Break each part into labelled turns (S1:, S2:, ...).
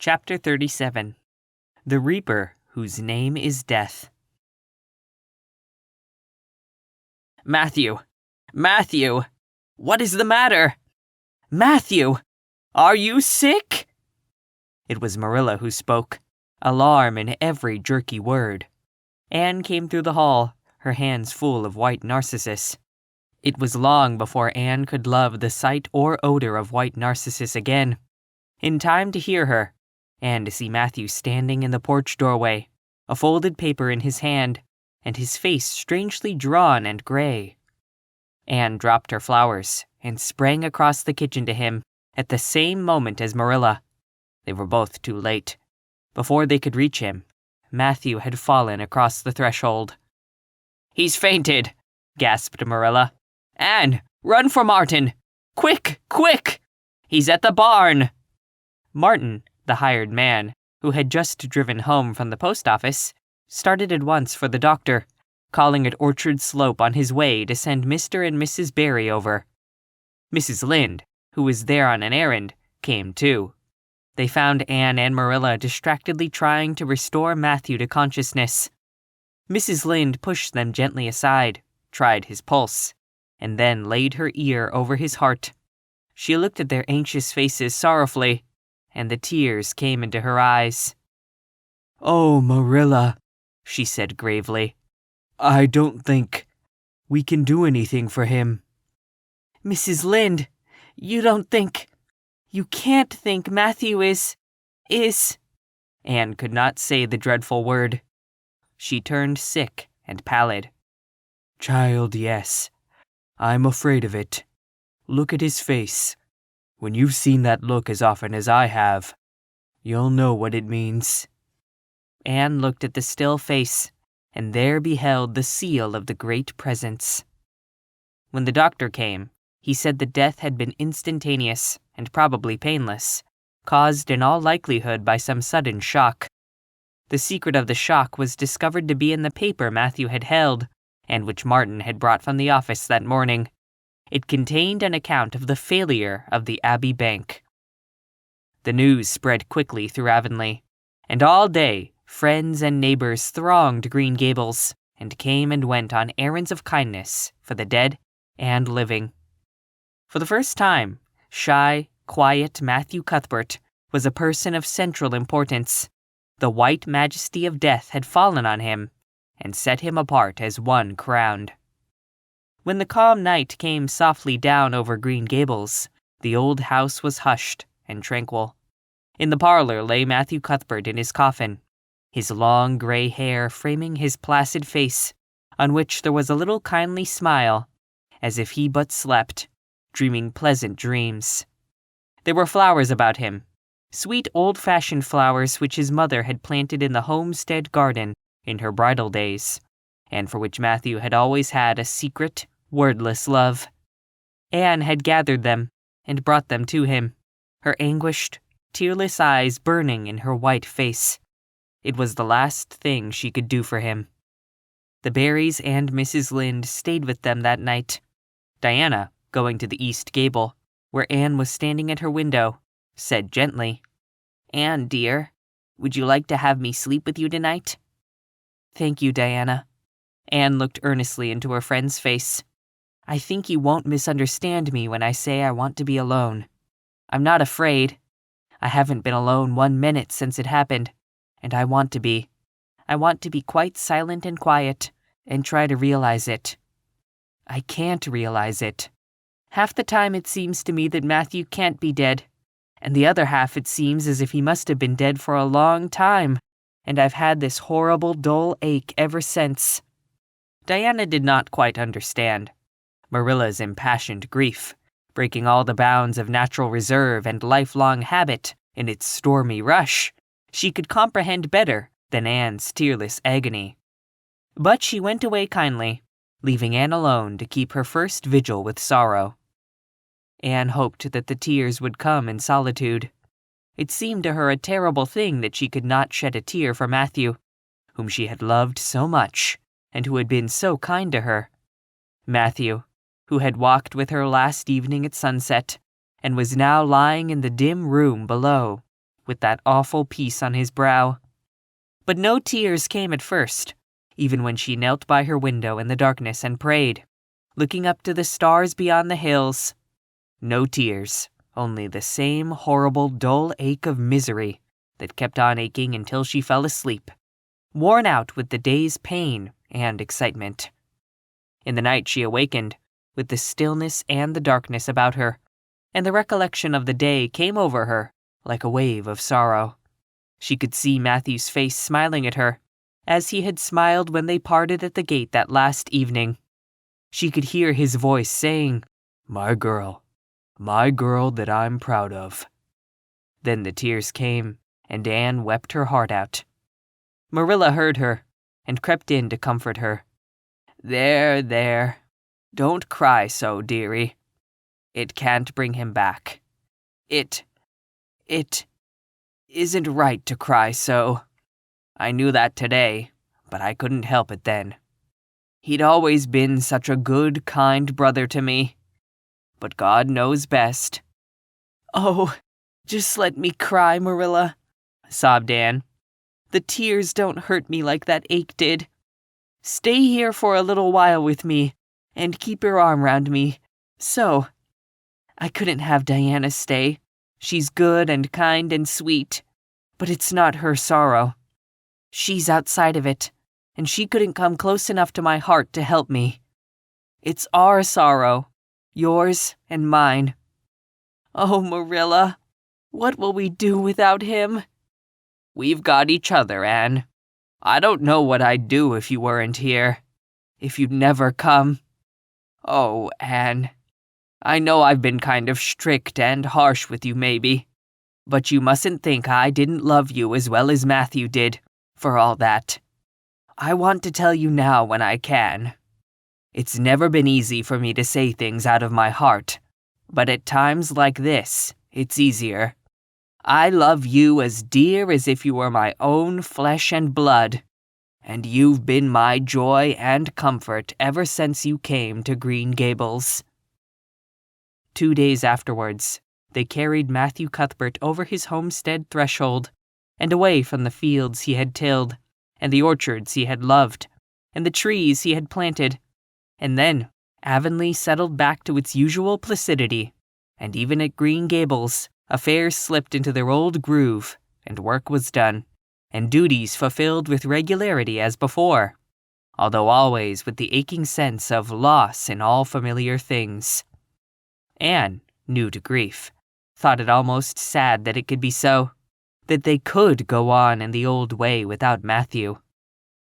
S1: Chapter 37. The Reaper Whose Name is Death. Matthew! Matthew! What is the matter? Matthew! Are you sick? It was Marilla who spoke, alarm in every jerky word. Anne came through the hall, her hands full of white narcissus. It was long before Anne could love the sight or odor of white narcissus again. In time to hear her, and to see Matthew standing in the porch doorway, a folded paper in his hand, and his face strangely drawn and gray. Anne dropped her flowers and sprang across the kitchen to him at the same moment as Marilla. They were both too late. Before they could reach him, Matthew had fallen across the threshold. "He's fainted," gasped Marilla. "Anne, run for Martin! Quick, quick! He's at the barn!" Martin, the hired man, who had just driven home from the post office, started at once for the doctor, calling at Orchard Slope on his way to send Mr. and Mrs. Barry over. Mrs. Lynde, who was there on an errand, came too. They found Anne and Marilla distractedly trying to restore Matthew to consciousness. Mrs. Lynde pushed them gently aside, tried his pulse, and then laid her ear over his heart. She looked at their anxious faces sorrowfully, and the tears came into her eyes. "Oh, Marilla," she said gravely, "I don't think we can do anything for him." "Mrs. Lynde, you can't think Matthew is... Anne could not say the dreadful word. She turned sick and pallid. "Child, yes. I'm afraid of it. Look at his face. When you've seen that look as often as I have, you'll know what it means." Anne looked at the still face, and there beheld the seal of the Great Presence. When the doctor came, he said the death had been instantaneous and probably painless, caused in all likelihood by some sudden shock. The secret of the shock was discovered to be in the paper Matthew had held, and which Martin had brought from the office that morning. It contained an account of the failure of the Abbey Bank. The news spread quickly through Avonlea, and all day friends and neighbors thronged Green Gables and came and went on errands of kindness for the dead and living. For the first time, shy, quiet Matthew Cuthbert was a person of central importance. The white majesty of death had fallen on him and set him apart as one crowned. When the calm night came softly down over Green Gables, the old house was hushed and tranquil. In the parlor lay Matthew Cuthbert in his coffin, his long gray hair framing his placid face, on which there was a little kindly smile, as if he but slept, dreaming pleasant dreams. There were flowers about him, sweet old-fashioned flowers which his mother had planted in the homestead garden in her bridal days, and for which Matthew had always had a secret, wordless love. Anne had gathered them and brought them to him, her anguished, tearless eyes burning in her white face. It was the last thing she could do for him. The Barrys and Mrs. Lynde stayed with them that night. Diana, going to the east gable, where Anne was standing at her window, said gently, "Anne, dear, would you like to have me sleep with you tonight?" "Thank you, Diana." Anne looked earnestly into her friend's face. "I think you won't misunderstand me when I say I want to be alone. I'm not afraid. I haven't been alone 1 minute since it happened, and I want to be. I want to be quite silent and quiet, and try to realize it. I can't realize it. Half the time it seems to me that Matthew can't be dead, and the other half it seems as if he must have been dead for a long time, and I've had this horrible dull ache ever since." Diana did not quite understand. Marilla's impassioned grief, breaking all the bounds of natural reserve and lifelong habit in its stormy rush, she could comprehend better than Anne's tearless agony. But she went away kindly, leaving Anne alone to keep her first vigil with sorrow. Anne hoped that the tears would come in solitude. It seemed to her a terrible thing that she could not shed a tear for Matthew, whom she had loved so much and who had been so kind to her. Matthew, who had walked with her last evening at sunset, and was now lying in the dim room below, with that awful peace on his brow. But no tears came at first, even when she knelt by her window in the darkness and prayed, looking up to the stars beyond the hills. No tears, only the same horrible dull ache of misery that kept on aching until she fell asleep, worn out with the day's pain and excitement. In the night she awakened, with the stillness and the darkness about her, and the recollection of the day came over her like a wave of sorrow. She could see Matthew's face smiling at her, as he had smiled when they parted at the gate that last evening. She could hear his voice saying, my girl that I'm proud of." Then the tears came, and Anne wept her heart out. Marilla heard her, and crept in to comfort her. There, don't cry so, dearie. It can't bring him back. It isn't right to cry so. I knew that today, but I couldn't help it then. He'd always been such a good, kind brother to me. But God knows best." "Oh, just let me cry, Marilla," sobbed Anne. "The tears don't hurt me like that ache did. Stay here for a little while with me, and keep your arm round me. So. I couldn't have Diana stay. She's good and kind and sweet, but it's not her sorrow. She's outside of it, and she couldn't come close enough to my heart to help me. It's our sorrow, yours and mine. Oh, Marilla, what will we do without him?" "We've got each other, Anne. I don't know what I'd do if you weren't here. If you'd never come. Oh, Anne, I know I've been kind of strict and harsh with you maybe, but you mustn't think I didn't love you as well as Matthew did, for all that. I want to tell you now when I can. It's never been easy for me to say things out of my heart, but at times like this, it's easier. I love you as dear as if you were my own flesh and blood, and you've been my joy and comfort ever since you came to Green Gables." 2 days afterwards, they carried Matthew Cuthbert over his homestead threshold, and away from the fields he had tilled, and the orchards he had loved, and the trees he had planted, and then Avonlea settled back to its usual placidity, and even at Green Gables, affairs slipped into their old groove, and work was done, and duties fulfilled with regularity as before, although always with the aching sense of loss in all familiar things. Anne, new to grief, thought it almost sad that it could be so, that they could go on in the old way without Matthew.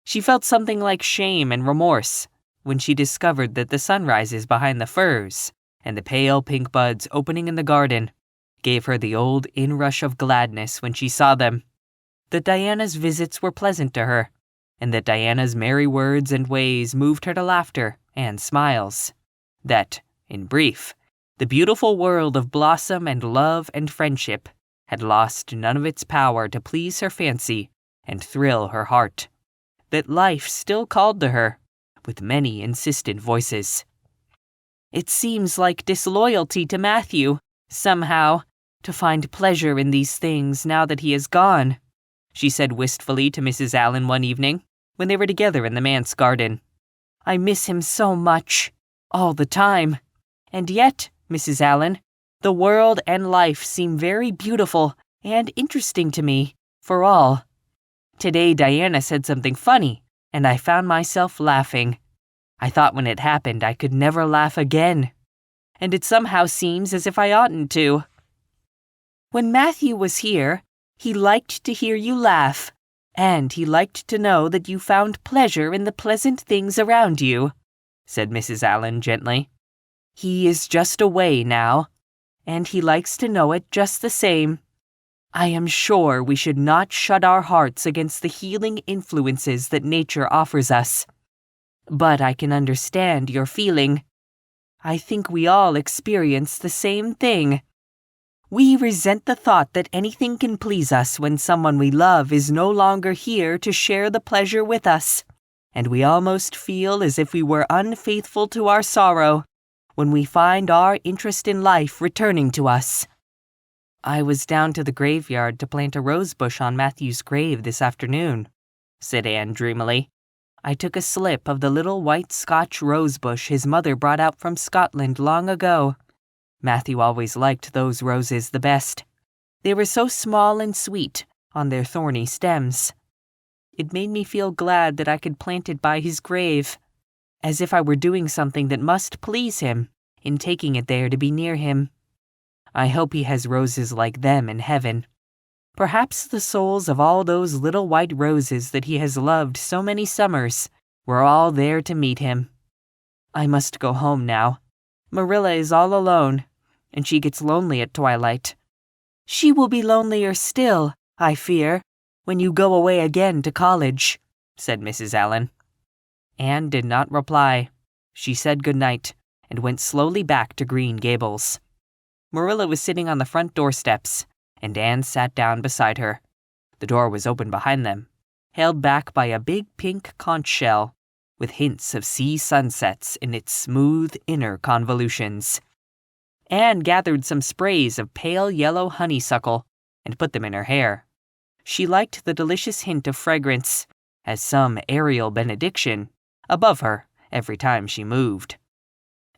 S1: She felt something like shame and remorse when she discovered that the sunrises behind the firs and the pale pink buds opening in the garden gave her the old inrush of gladness when she saw them, that Diana's visits were pleasant to her, and that Diana's merry words and ways moved her to laughter and smiles, that, in brief, the beautiful world of blossom and love and friendship had lost none of its power to please her fancy and thrill her heart, that life still called to her, with many insistent voices. "It seems like disloyalty to Matthew, somehow, to find pleasure in these things now that he is gone," she said wistfully to Mrs. Allen one evening, when they were together in the manse garden. "I miss him so much, all the time. And yet, Mrs. Allen, the world and life seem very beautiful and interesting to me, for all. Today Diana said something funny, and I found myself laughing. I thought when it happened I could never laugh again, and it somehow seems as if I oughtn't to." "When Matthew was here, he liked to hear you laugh, and he liked to know that you found pleasure in the pleasant things around you," said Mrs. Allen gently. "He is just away now, and he likes to know it just the same. I am sure we should not shut our hearts against the healing influences that nature offers us. But I can understand your feeling. I think we all experience the same thing. We resent the thought that anything can please us when someone we love is no longer here to share the pleasure with us, and we almost feel as if we were unfaithful to our sorrow when we find our interest in life returning to us. I was down to the graveyard to plant a rose bush on Matthew's grave this afternoon, said Anne dreamily. I took a slip of the little white Scotch rose bush his mother brought out from Scotland long ago. Matthew always liked those roses the best. They were so small and sweet on their thorny stems. It made me feel glad that I could plant it by his grave, as if I were doing something that must please him in taking it there to be near him. I hope he has roses like them in heaven. Perhaps the souls of all those little white roses that he has loved so many summers were all there to meet him. I must go home now. Marilla is all alone, and she gets lonely at twilight. She will be lonelier still, I fear, when you go away again to college, said Mrs. Allen. Anne did not reply. She said good night and went slowly back to Green Gables. Marilla was sitting on the front doorsteps, and Anne sat down beside her. The door was open behind them, held back by a big pink conch shell, with hints of sea sunsets in its smooth inner convolutions. Anne gathered some sprays of pale yellow honeysuckle and put them in her hair. She liked the delicious hint of fragrance, as some aerial benediction, above her every time she moved.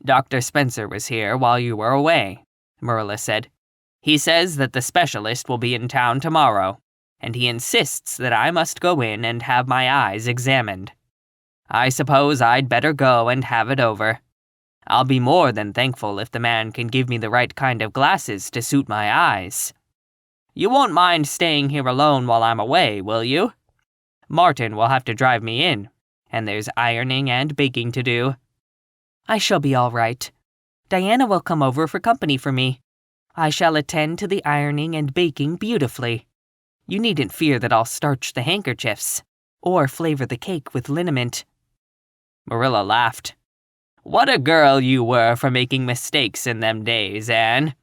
S1: Dr. Spencer was here while you were away, Marilla said. He says that the specialist will be in town tomorrow, and he insists that I must go in and have my eyes examined. I suppose I'd better go and have it over. I'll be more than thankful if the man can give me the right kind of glasses to suit my eyes. You won't mind staying here alone while I'm away, will you? Martin will have to drive me in, and there's ironing and baking to do. I shall be all right. Diana will come over for company for me. I shall attend to the ironing and baking beautifully. You needn't fear that I'll starch the handkerchiefs, or flavor the cake with liniment. Marilla laughed. What a girl you were for making mistakes in them days, Anne.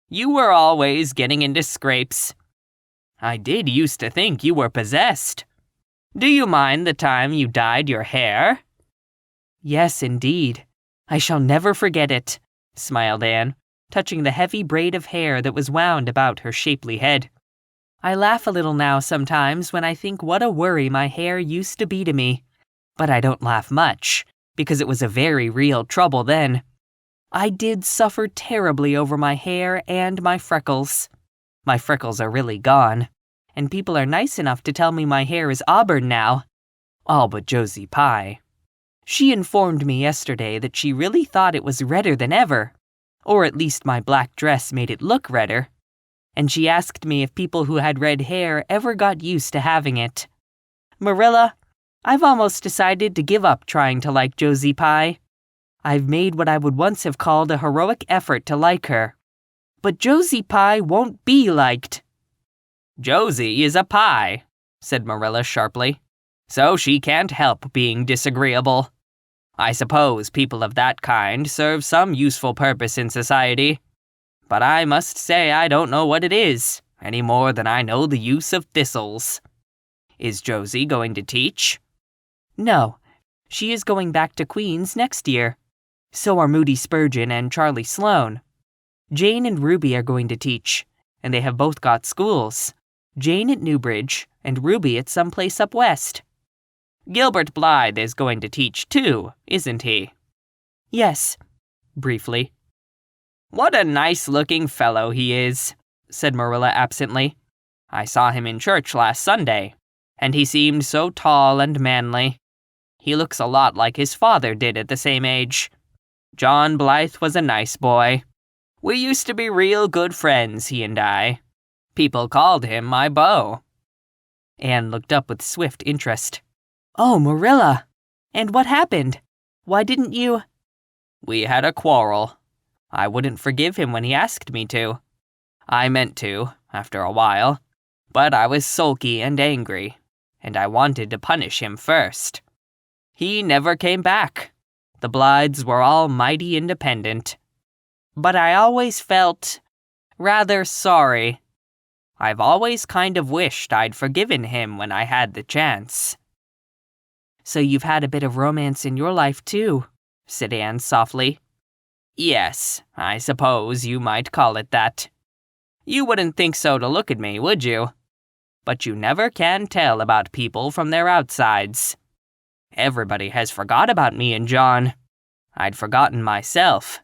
S1: You were always getting into scrapes. I did used to think you were possessed. Do you mind the time you dyed your hair? Yes, indeed. I shall never forget it, smiled Anne, touching the heavy braid of hair that was wound about her shapely head. I laugh a little now sometimes when I think what a worry my hair used to be to me. But I don't laugh much, because it was a very real trouble then. I did suffer terribly over my hair and my freckles. My freckles are really gone, and people are nice enough to tell me my hair is auburn now. All but Josie Pye. She informed me yesterday that she really thought it was redder than ever, or at least my black dress made it look redder. And she asked me if people who had red hair ever got used to having it. Marilla, I've almost decided to give up trying to like Josie Pye. I've made what I would once have called a heroic effort to like her. But Josie Pye won't be liked. Josie is a pie, said Marilla sharply, so she can't help being disagreeable. I suppose people of that kind serve some useful purpose in society. But I must say I don't know what it is, any more than I know the use of thistles. Is Josie going to teach? No, she is going back to Queen's next year. So are Moody Spurgeon and Charlie Sloane. Jane and Ruby are going to teach, and they have both got schools. Jane at Newbridge, and Ruby at some place up west. Gilbert Blythe is going to teach too, isn't he? Yes, briefly. What a nice-looking fellow he is, said Marilla absently. I saw him in church last Sunday, and he seemed so tall and manly. He looks a lot like his father did at the same age. John Blythe was a nice boy. We used to be real good friends, he and I. People called him my beau. Anne looked up with swift interest. Oh, Marilla! And what happened? Why didn't you— We had a quarrel. I wouldn't forgive him when he asked me to. I meant to, after a while, but I was sulky and angry, and I wanted to punish him first. He never came back. The Blythes were all mighty independent. But I always felt rather sorry. I've always kind of wished I'd forgiven him when I had the chance. So you've had a bit of romance in your life, too, said Anne softly. Yes, I suppose you might call it that. You wouldn't think so to look at me, would you? But you never can tell about people from their outsides. Everybody has forgot about me and John. I'd forgotten myself.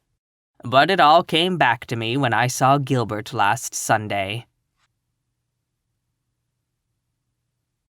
S1: But it all came back to me when I saw Gilbert last Sunday.